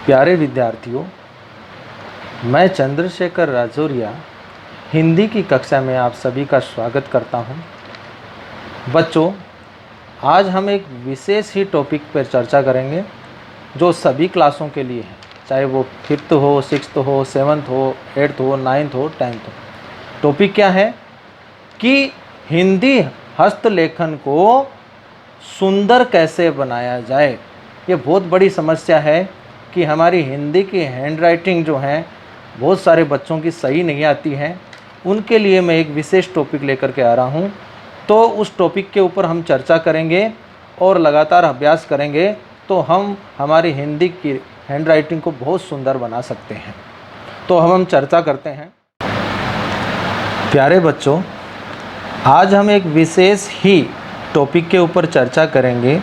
प्यारे विद्यार्थियों, मैं चंद्रशेखर राजौरिया हिंदी की कक्षा में आप सभी का स्वागत करता हूं। बच्चों, आज हम एक विशेष ही टॉपिक पर चर्चा करेंगे जो सभी क्लासों के लिए है, चाहे वो 5th हो, 6th हो, 7th हो, 8th हो, 9th हो, 10th हो। टॉपिक क्या है कि हिंदी हस्तलेखन को सुंदर कैसे बनाया जाए। ये बहुत बड़ी समस्या है कि हमारी हिंदी की हैंडराइटिंग जो है बहुत सारे बच्चों की सही नहीं आती है। उनके लिए मैं एक विशेष टॉपिक लेकर के आ रहा हूँ। तो उस टॉपिक के ऊपर हम चर्चा करेंगे और लगातार अभ्यास करेंगे तो हम हमारी हिंदी की हैंडराइटिंग को बहुत सुंदर बना सकते हैं। तो हम चर्चा करते हैं। प्यारे बच्चों, आज हम एक विशेष ही टॉपिक के ऊपर चर्चा करेंगे।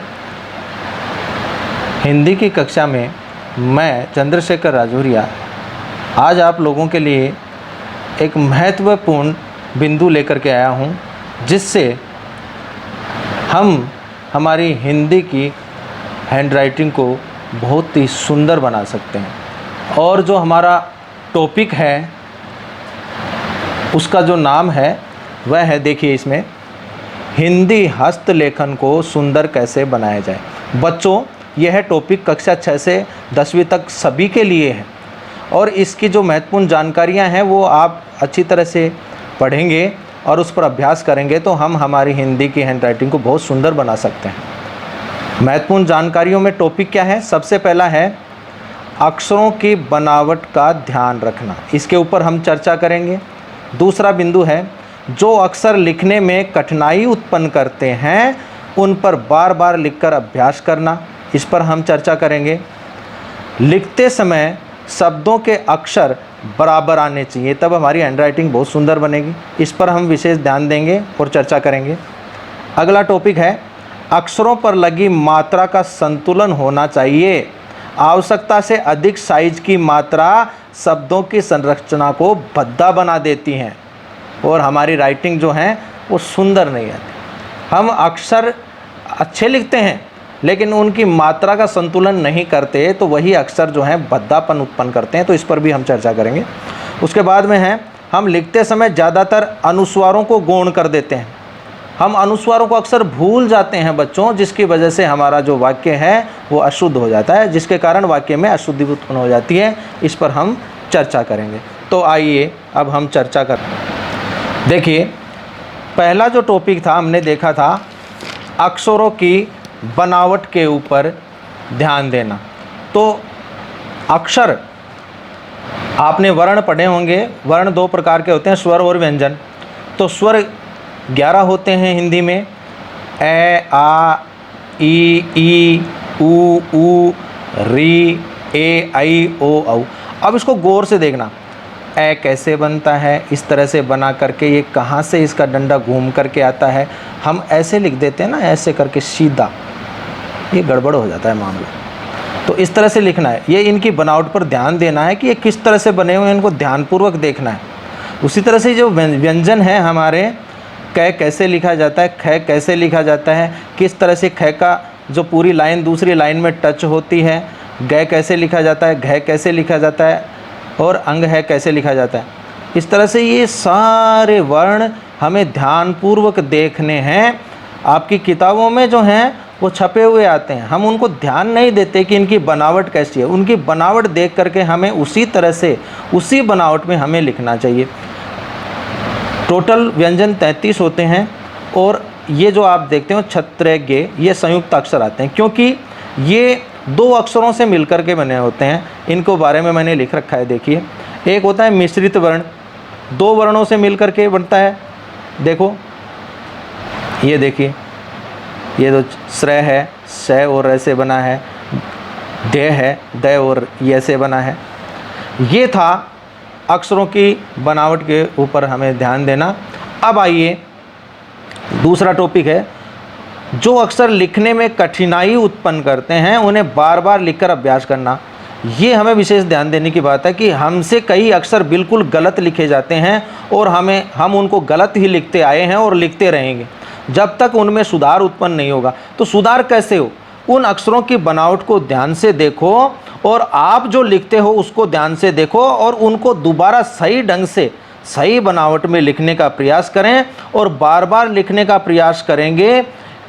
हिंदी की कक्षा में मैं चंद्रशेखर राजौरिया आज आप लोगों के लिए एक महत्वपूर्ण बिंदु लेकर के आया हूं, जिससे हम हमारी हिंदी की हैंडराइटिंग को बहुत ही सुंदर बना सकते हैं। और जो हमारा टॉपिक है उसका जो नाम है वह है, देखिए इसमें, हिंदी हस्तलेखन को सुंदर कैसे बनाया जाए। बच्चों, यह टॉपिक कक्षा 6 से 10वीं तक सभी के लिए है और इसकी जो महत्वपूर्ण जानकारियां हैं वो आप अच्छी तरह से पढ़ेंगे और उस पर अभ्यास करेंगे तो हम हमारी हिंदी की हैंडराइटिंग को बहुत सुंदर बना सकते हैं। महत्वपूर्ण जानकारियों में टॉपिक क्या है? सबसे पहला है अक्षरों की बनावट का ध्यान रखना, इसके ऊपर हम चर्चा करेंगे। दूसरा बिंदु है जो अक्षर लिखने में कठिनाई उत्पन्न करते हैं उन पर बार बार लिखकर अभ्यास करना, इस पर हम चर्चा करेंगे। लिखते समय शब्दों के अक्षर बराबर आने चाहिए, तब हमारी हैंडराइटिंग बहुत सुंदर बनेगी, इस पर हम विशेष ध्यान देंगे और चर्चा करेंगे। अगला टॉपिक है अक्षरों पर लगी मात्रा का संतुलन होना चाहिए। आवश्यकता से अधिक साइज की मात्रा शब्दों की संरचना को भद्दा बना देती हैं और हमारी राइटिंग जो है वो सुंदर नहीं आती। हम अक्षर अच्छे लिखते हैं लेकिन उनकी मात्रा का संतुलन नहीं करते तो वही अक्षर जो है भद्दापन उत्पन्न करते हैं, तो इस पर भी हम चर्चा करेंगे। उसके बाद में है हम लिखते समय ज़्यादातर अनुस्वारों को गौण कर देते हैं। हम अनुस्वारों को अक्सर भूल जाते हैं बच्चों, जिसकी वजह से हमारा जो वाक्य है वो अशुद्ध हो जाता है, जिसके कारण वाक्य में अशुद्धि उत्पन्न हो जाती है। इस पर हम चर्चा करेंगे। तो आइए अब हम चर्चा करते हैं। देखिए, पहला जो टॉपिक था हमने देखा था अक्षरों की बनावट के ऊपर ध्यान देना। तो अक्षर आपने वर्ण पढ़े होंगे। वर्ण 2 प्रकार के होते हैं, स्वर और व्यंजन। तो स्वर 11 होते हैं हिंदी में, ए, आ, ई, ऊ, री, ए, आई, ओ, औ। अब इसको गौर से देखना, ए कैसे बनता है, इस तरह से बना करके ये कहाँ से इसका डंडा घूम करके आता है। हम ऐसे लिख देते हैं ना, ऐसे करके सीधा, ये गड़बड़ हो जाता है मामला। तो इस तरह से लिखना है। ये इनकी बनावट पर ध्यान देना है कि ये किस तरह से बने हुए हैं, इनको ध्यानपूर्वक देखना है। उसी तरह से जो व्यंजन है हमारे, कै कैसे लिखा जाता है, ख कैसे लिखा जाता है, किस तरह से ख का जो पूरी लाइन दूसरी लाइन में टच होती है, ग कैसे लिखा जाता है, घ कैसे लिखा जाता है और अंग है कैसे लिखा जाता है। इस तरह से ये सारे वर्ण हमें ध्यानपूर्वक देखने हैं। आपकी किताबों में जो हैं वो छपे हुए आते हैं, हम उनको ध्यान नहीं देते कि इनकी बनावट कैसी है। उनकी बनावट देख करके हमें उसी तरह से उसी बनावट में हमें लिखना चाहिए। टोटल व्यंजन 33 होते हैं और ये जो आप देखते हो छत्र, गे, ये संयुक्त अक्षर आते हैं क्योंकि ये 2 अक्षरों से मिलकर के बने होते हैं। इनको बारे में मैंने लिख रखा है, देखिए। एक होता है मिश्रित वर्ण, 2 वर्णों से मिलकर के बनता है। देखो, ये देखिए, ये जो श्रय है, श और र से बना है, द है, द और य से बना है। ये था अक्षरों की बनावट के ऊपर हमें ध्यान देना। अब आइए, दूसरा टॉपिक है जो अक्षर लिखने में कठिनाई उत्पन्न करते हैं उन्हें बार बार लिखकर अभ्यास करना। ये हमें विशेष ध्यान देने की बात है कि हमसे कई अक्षर बिल्कुल गलत लिखे जाते हैं और हम उनको गलत ही लिखते आए हैं और लिखते रहेंगे जब तक उनमें सुधार उत्पन्न नहीं होगा। तो सुधार कैसे हो? उन अक्षरों की बनावट को ध्यान से देखो और आप जो लिखते हो उसको ध्यान से देखो और उनको दोबारा सही ढंग से सही बनावट में लिखने का प्रयास करें और बार बार लिखने का प्रयास करेंगे,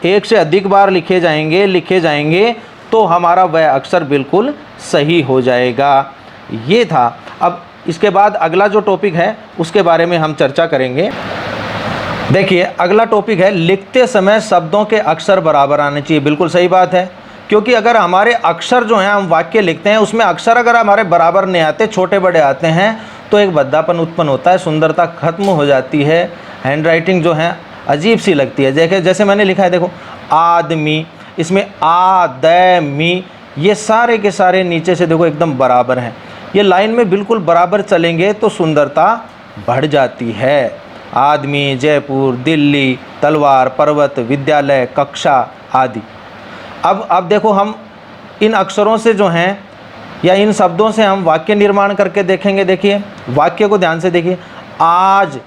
एक से अधिक बार लिखे जाएंगे तो हमारा वह अक्षर बिल्कुल सही हो जाएगा। ये था। अब इसके बाद अगला जो टॉपिक है उसके बारे में हम चर्चा करेंगे। देखिए अगला टॉपिक है लिखते समय शब्दों के अक्षर बराबर आने चाहिए। बिल्कुल सही बात है, क्योंकि अगर हमारे अक्षर जो हैं हम वाक्य लिखते हैं उसमें अक्षर अगर हमारे बराबर नहीं आते, छोटे बड़े आते हैं तो एक भद्दापन उत्पन्न होता है, सुंदरता खत्म हो जाती है, हैंड राइटिंग जो है अजीब सी लगती है। देखिए जैसे मैंने लिखा है, देखो आदमी, इसमें आदमी, ये सारे के सारे नीचे से देखो एकदम बराबर हैं। ये लाइन में बिल्कुल बराबर चलेंगे तो सुंदरता बढ़ जाती है। आदमी, जयपुर, दिल्ली, तलवार, पर्वत, विद्यालय, कक्षा आदि। अब देखो हम इन अक्षरों से जो हैं या इन शब्दों से हम वाक्य निर्माण करके देखेंगे। देखिए वाक्य को ध्यान से देखिए। आज,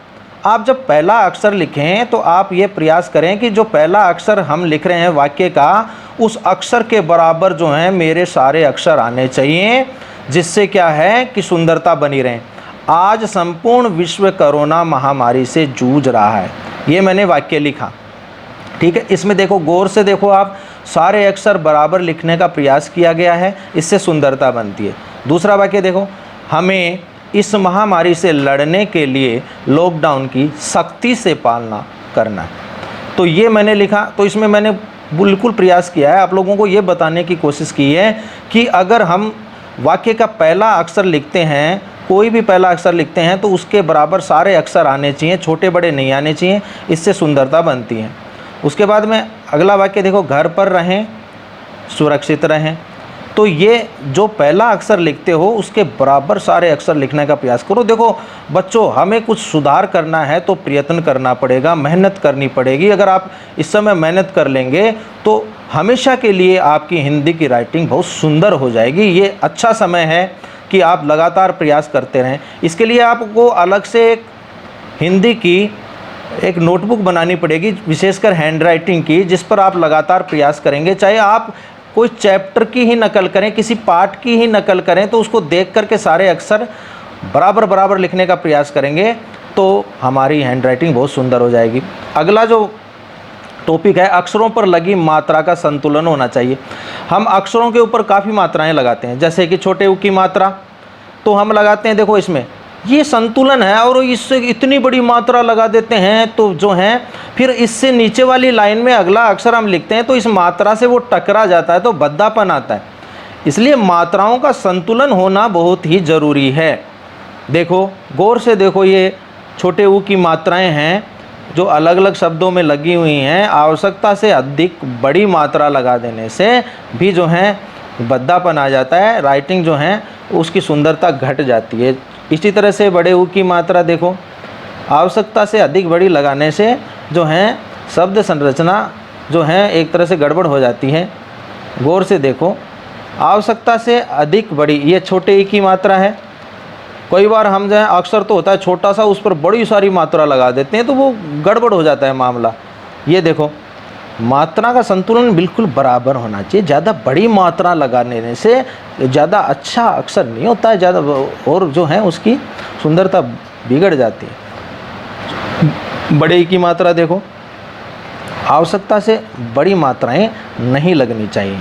आप जब पहला अक्षर लिखें तो आप ये प्रयास करें कि जो पहला अक्षर हम लिख रहे हैं वाक्य का, उस अक्षर के बराबर जो हैं मेरे सारे अक्षर आने चाहिए, जिससे क्या है कि सुंदरता बनी रहे। आज संपूर्ण विश्व कोरोना महामारी से जूझ रहा है, ये मैंने वाक्य लिखा। ठीक है, इसमें देखो गौर से देखो, आप सारे अक्षर बराबर लिखने का प्रयास किया गया है, इससे सुंदरता बनती है। दूसरा वाक्य देखो, हमें इस महामारी से लड़ने के लिए लॉकडाउन की सख्ती से पालना करना है। तो ये मैंने लिखा, तो इसमें मैंने बिल्कुल प्रयास किया है, आप लोगों को ये बताने की कोशिश की है कि अगर हम वाक्य का पहला अक्षर लिखते हैं, कोई भी पहला अक्षर लिखते हैं तो उसके बराबर सारे अक्षर आने चाहिए, छोटे बड़े नहीं आने चाहिए, इससे सुंदरता बनती है। उसके बाद में अगला वाक्य देखो, घर पर रहें, सुरक्षित रहें। तो ये जो पहला अक्षर लिखते हो उसके बराबर सारे अक्षर लिखने का प्रयास करो। देखो बच्चों, हमें कुछ सुधार करना है तो प्रयत्न करना पड़ेगा, मेहनत करनी पड़ेगी। अगर आप इस समय मेहनत कर लेंगे तो हमेशा के लिए आपकी हिंदी की राइटिंग बहुत सुंदर हो जाएगी। ये अच्छा समय है कि आप लगातार प्रयास करते रहें। इसके लिए आपको अलग से एक हिंदी की एक नोटबुक बनानी पड़ेगी, विशेषकर हैंड राइटिंग की, जिस पर आप लगातार प्रयास करेंगे। चाहे आप कोई चैप्टर की ही नकल करें, किसी पाठ की ही नकल करें, तो उसको देख करके सारे अक्षर बराबर लिखने का प्रयास करेंगे तो हमारी हैंड राइटिंग बहुत सुंदर हो जाएगी। अगला जो टॉपिक है, अक्षरों पर लगी मात्रा का संतुलन होना चाहिए। हम अक्षरों के ऊपर काफ़ी मात्राएं लगाते हैं, जैसे कि छोटे ऊ की मात्रा तो हम लगाते हैं, देखो इसमें ये संतुलन है, और इससे इतनी बड़ी मात्रा लगा देते हैं तो जो है फिर इससे नीचे वाली लाइन में अगला अक्षर हम लिखते हैं तो इस मात्रा से वो टकरा जाता है तो भद्दापन आता है। इसलिए मात्राओं का संतुलन होना बहुत ही ज़रूरी है। देखो गौर से देखो, ये छोटे ऊ की मात्राएं हैं जो अलग अलग शब्दों में लगी हुई हैं। आवश्यकता से अधिक बड़ी मात्रा लगा देने से भी जो है भद्दापन आ जाता है, राइटिंग जो है उसकी सुंदरता घट जाती है। इसी तरह से बड़े ऊ की मात्रा देखो, आवश्यकता से अधिक बड़ी लगाने से जो है शब्द संरचना जो है एक तरह से गड़बड़ हो जाती है। गौर से देखो, आवश्यकता से अधिक बड़ी, ये छोटे ई की मात्रा है। कई बार हम जो है अक्षर तो होता है छोटा सा, उस पर बड़ी सारी मात्रा लगा देते हैं तो वो गड़बड़ हो जाता है मामला। ये देखो, मात्रा का संतुलन बिल्कुल बराबर होना चाहिए। ज़्यादा बड़ी मात्रा लगाने से ज़्यादा अच्छा अक्षर नहीं होता है, ज़्यादा और जो है उसकी सुंदरता बिगड़ जाती है। बड़े ई की मात्रा देखो, आवश्यकता से बड़ी मात्राएं नहीं लगनी चाहिए।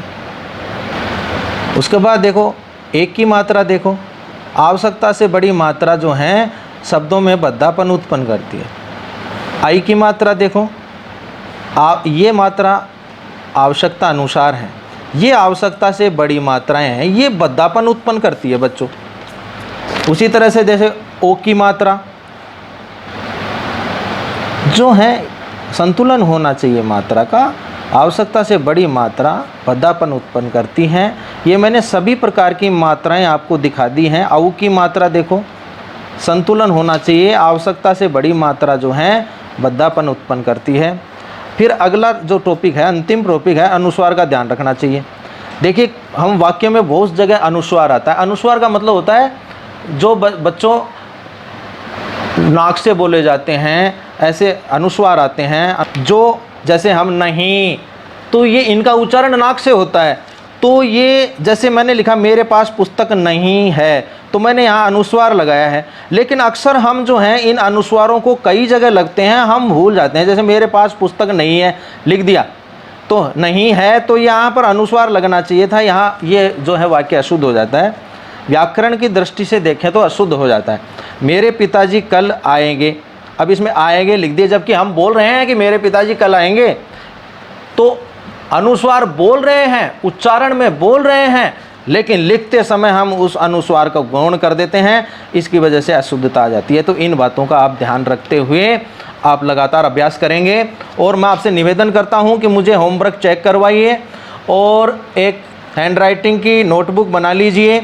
उसके बाद देखो एक की मात्रा देखो, आवश्यकता से बड़ी मात्रा जो है शब्दों में भद्दापन उत्पन्न करती है। आई की मात्रा देखो, ये मात्रा आवश्यकता अनुसार है, ये आवश्यकता से बड़ी मात्राएं हैं, ये भद्दापन उत्पन्न करती है बच्चों। उसी तरह से जैसे ओ की मात्रा जो है संतुलन होना चाहिए मात्रा का, आवश्यकता से बड़ी मात्रा भद्दापन उत्पन्न करती हैं। ये मैंने सभी प्रकार की मात्राएं आपको दिखा दी हैं। औ की मात्रा देखो, संतुलन होना चाहिए, आवश्यकता से बड़ी मात्रा जो है भद्दापन उत्पन्न करती है। फिर अगला जो टॉपिक है, अंतिम टॉपिक है, अनुस्वार का ध्यान रखना चाहिए। देखिए हम वाक्य में बहुत जगह अनुस्वार आता है। अनुस्वार का मतलब होता है जो बच्चों नाक से बोले जाते हैं, ऐसे अनुस्वार आते हैं जो, जैसे हम नहीं, तो ये इनका उच्चारण नाक से होता है। तो ये जैसे मैंने लिखा मेरे पास पुस्तक नहीं है, तो मैंने यहाँ अनुस्वार लगाया है, लेकिन अक्सर हम जो हैं इन अनुस्वारों को कई जगह लगते हैं, हम भूल जाते हैं। जैसे मेरे पास पुस्तक नहीं है लिख दिया, तो नहीं है, तो यहाँ पर अनुस्वार लगना चाहिए था, यहाँ ये जो है वाक्य अशुद्ध हो जाता है। व्याकरण की दृष्टि से देखें तो अशुद्ध हो जाता है। मेरे पिताजी कल आएंगे, अब इसमें आएंगे लिख दिए, जबकि हम बोल रहे हैं कि मेरे पिताजी कल आएंगे, तो अनुस्वार बोल रहे हैं, उच्चारण में बोल रहे हैं, लेकिन लिखते समय हम उस अनुस्वार को गौण कर देते हैं, इसकी वजह से अशुद्धता आ जाती है। तो इन बातों का आप ध्यान रखते हुए आप लगातार अभ्यास करेंगे। और मैं आपसे निवेदन करता हूं कि मुझे होमवर्क चेक करवाइए और एक हैंडराइटिंग की नोटबुक बना लीजिए,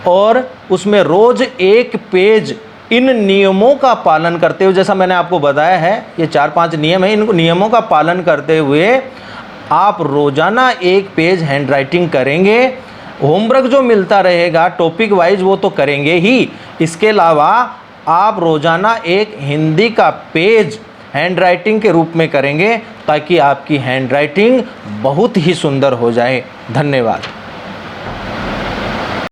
और उसमें रोज़ एक पेज इन नियमों का पालन करते हुए, जैसा मैंने आपको बताया है ये 4-5 नियम है, इन नियमों का पालन करते हुए आप रोज़ाना एक पेज हैंडराइटिंग करेंगे। होमवर्क जो मिलता रहेगा टॉपिक वाइज वो तो करेंगे ही, इसके अलावा आप रोज़ाना एक हिंदी का पेज हैंडराइटिंग के रूप में करेंगे, ताकि आपकी हैंडराइटिंग बहुत ही सुंदर हो जाए। धन्यवाद।